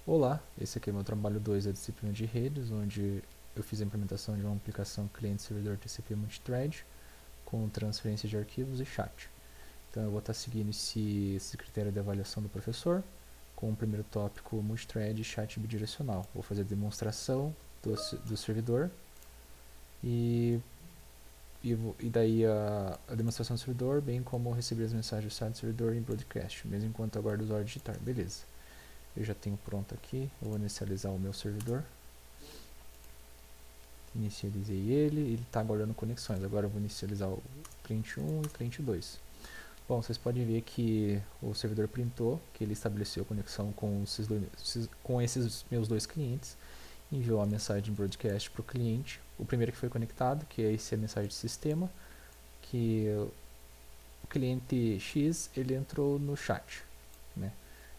Olá, esse aqui é meu trabalho 2 da disciplina de redes, onde eu fiz a implementação de uma aplicação cliente-servidor TCP multithread com transferência de arquivos e chat. Então eu vou estar seguindo esse critério de avaliação do professor, com o primeiro tópico multithread e chat bidirecional. Vou fazer a demonstração do servidor e, e daí a demonstração do servidor, bem como receber as mensagens do site do servidor em broadcast, mesmo enquanto aguardo o usuário digitar. Beleza. Eu já tenho pronto aqui, eu vou inicializar o meu servidor. Inicializei ele está aguardando conexões. Agora eu vou inicializar o cliente 1 e o cliente 2. Bom, vocês podem ver que o servidor printou, que ele estabeleceu conexão com esses meus dois clientes, enviou a mensagem broadcast para o cliente, o primeiro que foi conectado, que é essa mensagem de sistema, que o cliente X, ele entrou no chat, né?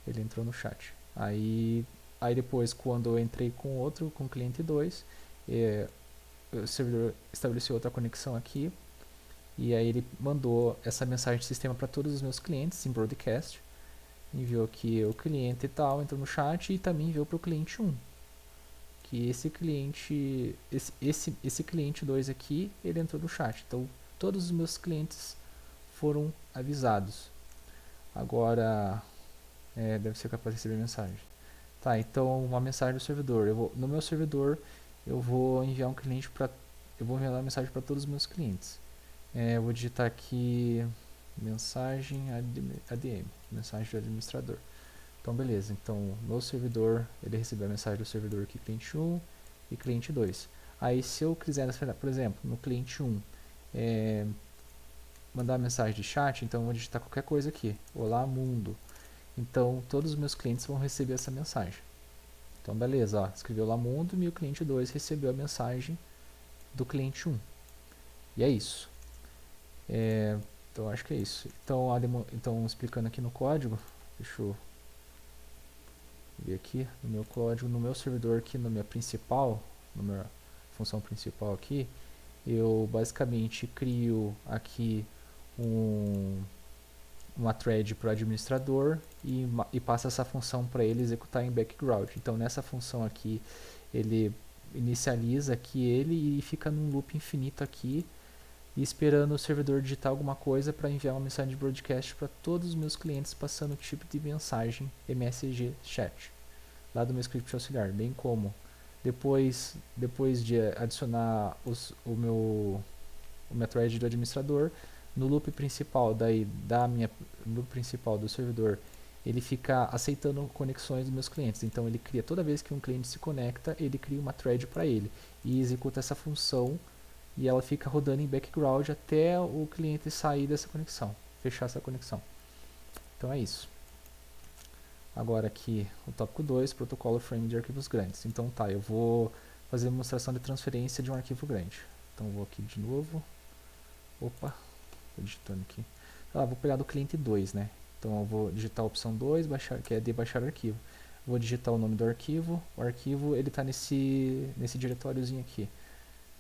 Ele entrou no chat. Aí depois, quando eu entrei com outro, com o cliente 2, o servidor estabeleceu outra conexão aqui, e aí ele mandou essa mensagem de sistema para todos os meus clientes em broadcast, enviou aqui o cliente e tal, entrou no chat e também enviou para o cliente 1, que esse cliente, esse cliente 2 aqui, ele entrou no chat. Então todos os meus clientes foram avisados. Agora deve ser capaz de receber mensagem. Tá, então uma mensagem do servidor. No meu servidor eu vou enviar uma mensagem para todos os meus clientes. Eu vou digitar aqui mensagem ADM, mensagem do administrador. Então beleza, então no servidor ele recebeu a mensagem do servidor aqui, cliente 1 e cliente 2. Aí se eu quiser, por exemplo, no cliente 1 mandar mensagem de chat, então eu vou digitar qualquer coisa aqui, olá mundo. Então todos os meus clientes vão receber essa mensagem. Então beleza, ó, escreveu lá mundo e o cliente 2 recebeu a mensagem do cliente 1. E é isso. Então acho que é isso. Então explicando aqui no código, deixa eu ver aqui no meu código, no meu servidor aqui, na minha função principal aqui, eu basicamente crio aqui uma thread para o administrador e passo essa função para ele executar em background. Então nessa função aqui ele inicializa aqui ele e fica num loop infinito aqui e esperando o servidor digitar alguma coisa para enviar uma mensagem de broadcast para todos os meus clientes passando o tipo de mensagem MSG chat lá do meu script auxiliar, bem como depois de adicionar o meu thread do administrador no loop principal no loop principal do servidor, ele fica aceitando conexões dos meus clientes. Então ele cria, toda vez que um cliente se conecta, ele cria uma thread para ele e executa essa função e ela fica rodando em background até o cliente sair dessa conexão, fechar essa conexão. Então é isso. Agora aqui o tópico 2, protocolo frame de arquivos grandes. Então tá, eu vou fazer a demonstração de transferência de um arquivo grande. Então vou aqui de novo. Opa, estou digitando aqui. Vou pegar do cliente 2, né? Então eu vou digitar a opção 2, que é de baixar arquivo. Vou digitar o nome do arquivo. O arquivo ele está nesse diretóriozinho aqui.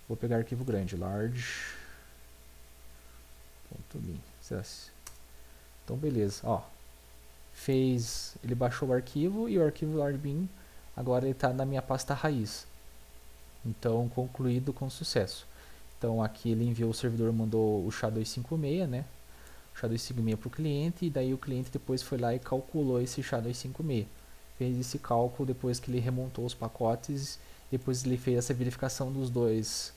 Vou pegar arquivo grande, large.bin. Então beleza, ó. Ele baixou o arquivo e o arquivo large.bin agora ele está na minha pasta raiz. Então concluído com sucesso. Então aqui ele enviou, o servidor mandou o SHA-256, né? O SHA-256 para o cliente, e daí o cliente depois foi lá e calculou esse SHA-256. Fez esse cálculo depois que ele remontou os pacotes, depois ele fez essa verificação dos dois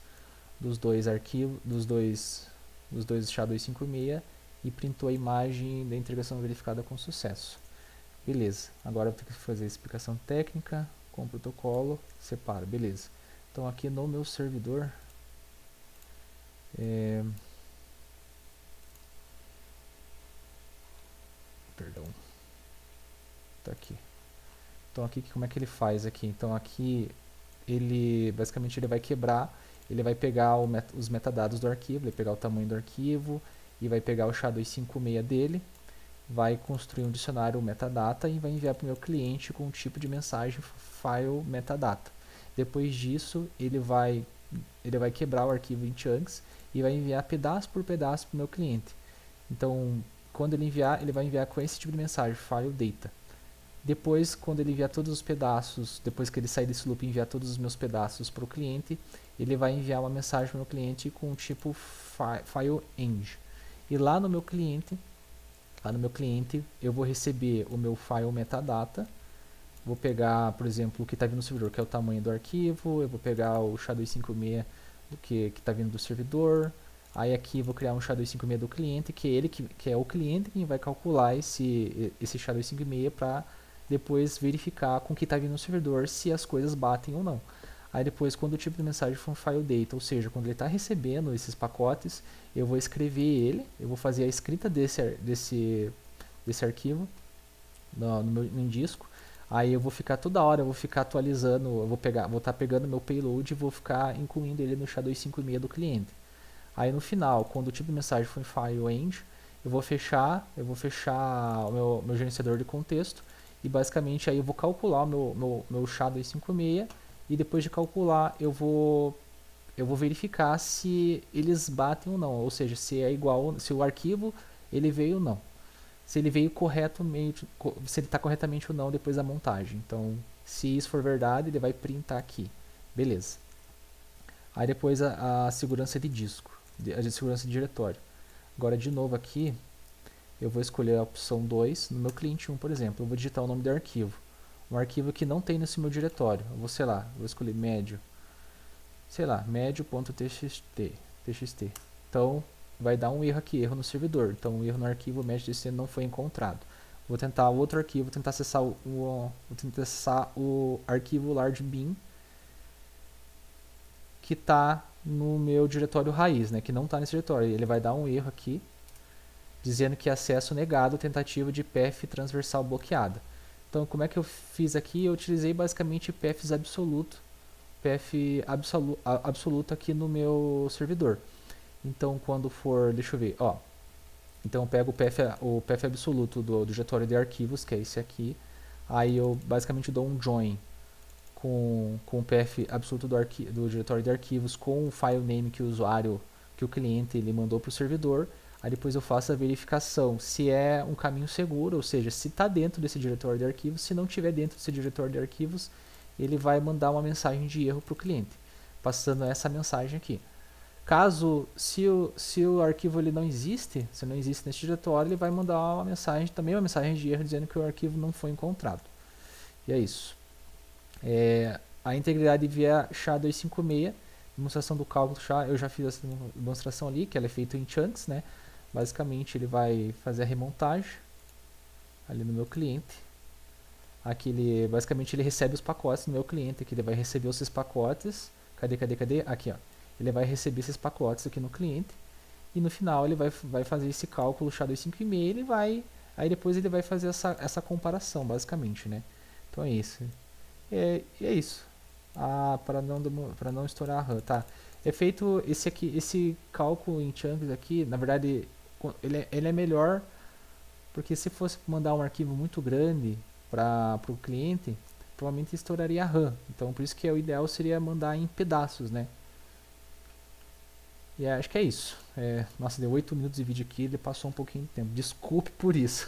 arquivos, dos dois SHA-256 e printou a imagem da integração verificada com sucesso. Beleza, agora eu tenho que fazer a explicação técnica com o protocolo, separa, beleza. Então aqui no meu servidor, perdão, tá aqui. Então aqui como é que ele faz aqui? Então aqui ele basicamente ele vai quebrar, ele vai pegar os metadados do arquivo, ele vai pegar o tamanho do arquivo e vai pegar o SHA-256 dele, vai construir um dicionário metadata e vai enviar para o meu cliente com um tipo de mensagem file metadata. Depois disso ele vai quebrar o arquivo em chunks e vai enviar pedaço por pedaço para o meu cliente. Então quando ele vai enviar com esse tipo de mensagem, file data. Depois, quando ele enviar todos os pedaços, depois que ele sair desse loop e enviar todos os meus pedaços para o cliente, ele vai enviar uma mensagem para o meu cliente com o tipo fileEng. E lá no meu cliente, eu vou receber o meu file metadata. Vou pegar, por exemplo, o que está vindo do servidor, que é o tamanho do arquivo. Eu vou pegar o SHA-256 que está vindo do servidor. Aí aqui vou criar um SHA-256 do cliente, que é o cliente quem vai calcular esse SHA-256 para depois verificar com o que está vindo no servidor se as coisas batem ou não. Aí depois, quando o tipo de mensagem for um file data, ou seja, quando ele está recebendo esses pacotes, eu vou escrever ele, eu vou fazer a escrita desse arquivo no disco. Aí eu vou ficar toda hora, eu vou ficar atualizando, vou estar pegando meu payload e vou ficar incluindo ele no SHA-256 do cliente. Aí no final, quando o tipo de mensagem for em fileEng, eu vou fechar o meu gerenciador de contexto e basicamente aí eu vou calcular o meu SHA-256 e depois de calcular eu vou verificar se eles batem ou não, ou seja, se é igual, se o arquivo ele veio ou não, se ele veio corretamente, se ele está corretamente ou não depois da montagem. Então, se isso for verdade, ele vai printar aqui, beleza. Aí depois a segurança de disco, a segurança de diretório. Agora de novo aqui, eu vou escolher a opção 2 no meu cliente 1, por exemplo. Eu vou digitar o nome do arquivo. Um arquivo que não tem nesse meu diretório. Eu vou, sei lá, vou escolher médio. Sei lá, médio.txt. Então, vai dar um erro aqui, erro no servidor. Então, o erro no arquivo médio.txt não foi encontrado. Vou tentar outro arquivo, vou tentar acessar o arquivo largebin que está no meu diretório raiz, né, que não está nesse diretório. Ele vai dar um erro aqui, dizendo que acesso negado, tentativa de path transversal bloqueada. Então, como é que eu fiz aqui? Eu utilizei basicamente path absoluto aqui no meu servidor. Então, quando for, deixa eu ver, ó. Então, eu pego o path absoluto do diretório de arquivos, que é esse aqui. Aí eu basicamente dou um join com o path absoluto do diretório de arquivos com o file name que o cliente ele mandou para o servidor. Aí depois eu faço a verificação se é um caminho seguro, ou seja, se está dentro desse diretório de arquivos. Se não estiver dentro desse diretório de arquivos, ele vai mandar uma mensagem de erro para o cliente, passando essa mensagem aqui. Caso, se o arquivo ele não existe, se não existe nesse diretório, ele vai mandar uma mensagem de erro dizendo que o arquivo não foi encontrado. E é isso. A integridade via SHA-256, demonstração do cálculo SHA, eu já fiz essa demonstração ali, que ela é feita em chunks, né? Basicamente ele vai fazer a remontagem ali no meu cliente. Aqui basicamente ele recebe os pacotes no meu cliente, aqui ele vai receber esses pacotes. Cadê? Aqui, ó. Ele vai receber esses pacotes aqui no cliente e no final ele vai fazer esse cálculo SHA-256, aí depois ele vai fazer essa comparação, basicamente, né? Então é isso. É isso. Para não estourar a RAM, tá? É feito esse cálculo em chunks aqui, na verdade, ele é melhor porque se fosse mandar um arquivo muito grande para o cliente, provavelmente estouraria a RAM. Então, por isso que o ideal seria mandar em pedaços, né? E acho que é isso. Nossa, deu 8 minutos de vídeo aqui, ele passou um pouquinho de tempo. Desculpe por isso.